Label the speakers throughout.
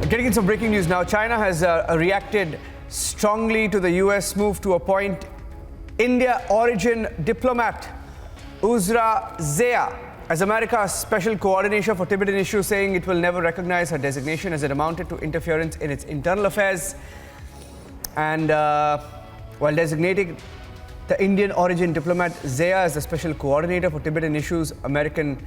Speaker 1: Getting in some breaking news now. China has reacted strongly to the US move to appoint India-origin diplomat Uzra Zea as America's special coordinator for Tibetan issues, saying it will never recognize her designation as it amounted to interference in its internal affairs. And while designating the Indian-origin diplomat Zea as the special coordinator for Tibetan issues, American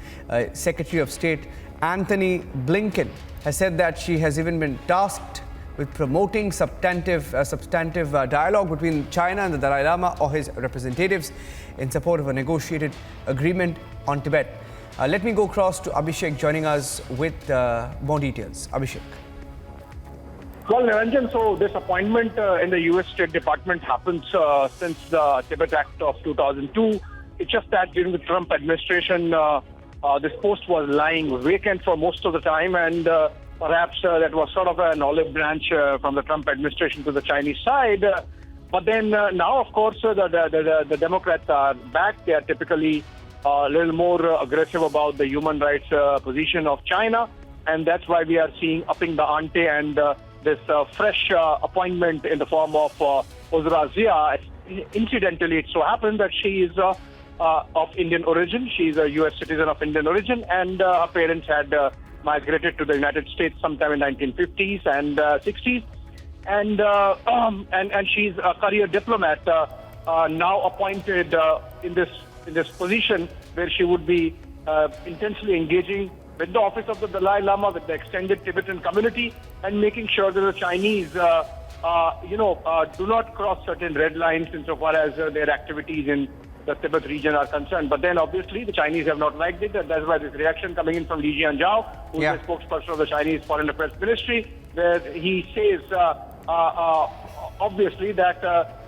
Speaker 1: Secretary of State Anthony Blinken has said that she has even been tasked with promoting substantive dialogue between China and the Dalai Lama or his representatives in support of a negotiated agreement on Tibet. Let me go across to Abhishek joining us with more details. Abhishek.
Speaker 2: Well, Niranjan, so this appointment in the U.S. State Department happens since the Tibet Act of 2002. It's just that during the Trump administration, this post was lying vacant for most of the time, and perhaps that was sort of an olive branch from the Trump administration to the Chinese side. But then now, of course, the Democrats are back. They are typically a little more aggressive about the human rights position of China, and that's why we are seeing upping the ante and this fresh appointment in the form of Uzra Zea. Incidentally, it so happens that she is of Indian origin. She's a U.S. citizen of Indian origin, and her parents had migrated to the United States sometime in 1950s and 60s. And she's a career diplomat now appointed in this position where she would be intensely engaging with the office of the Dalai Lama, with the extended Tibetan community, and making sure that the Chinese, do not cross certain red lines insofar as their activities in the Tibet region are concerned. But then, obviously, the Chinese have not liked it, and that's why this reaction coming in from Li Jianzhao, who is the spokesperson of the Chinese Foreign Affairs Ministry, where he says, obviously, that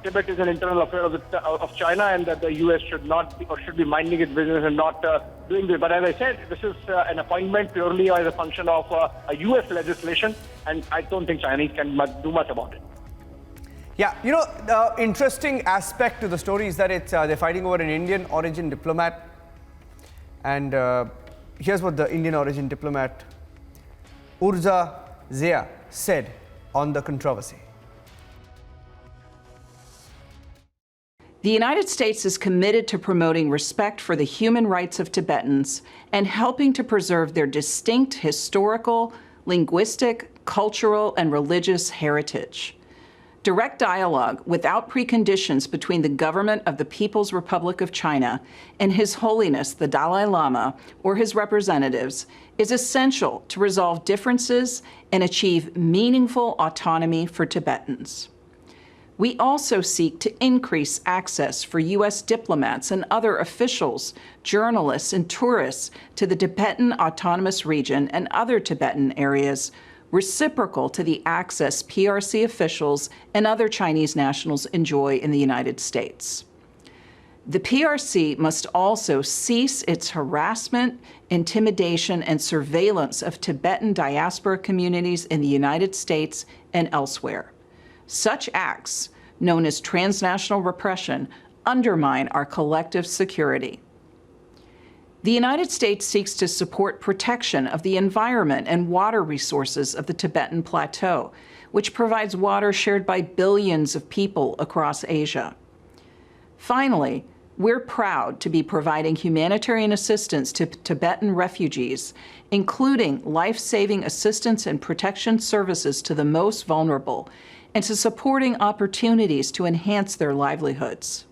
Speaker 2: Tibet is an internal affair of China, and that the U.S. should not be, or should be minding its business and not doing this. But as I said, this is an appointment purely as a function of a U.S. legislation, and I don't think Chinese can do much about it.
Speaker 1: Yeah, the interesting aspect to the story is that they're fighting over an Indian origin diplomat. And here's what the Indian origin diplomat Uzra Zea said on the controversy.
Speaker 3: The United States is committed to promoting respect for the human rights of Tibetans and helping to preserve their distinct historical, linguistic, cultural, and religious heritage. Direct dialogue without preconditions between the government of the People's Republic of China and His Holiness the Dalai Lama or his representatives is essential to resolve differences and achieve meaningful autonomy for Tibetans. We also seek to increase access for U.S. diplomats and other officials, journalists, and tourists to the Tibetan Autonomous Region and other Tibetan areas, reciprocal to the access PRC officials and other Chinese nationals enjoy in the United States. The PRC must also cease its harassment, intimidation, and surveillance of Tibetan diaspora communities in the United States and elsewhere. Such acts, known as transnational repression, undermine our collective security. The United States seeks to support protection of the environment and water resources of the Tibetan Plateau, which provides water shared by billions of people across Asia. Finally, we're proud to be providing humanitarian assistance to Tibetan refugees, including life-saving assistance and protection services to the most vulnerable, and to supporting opportunities to enhance their livelihoods.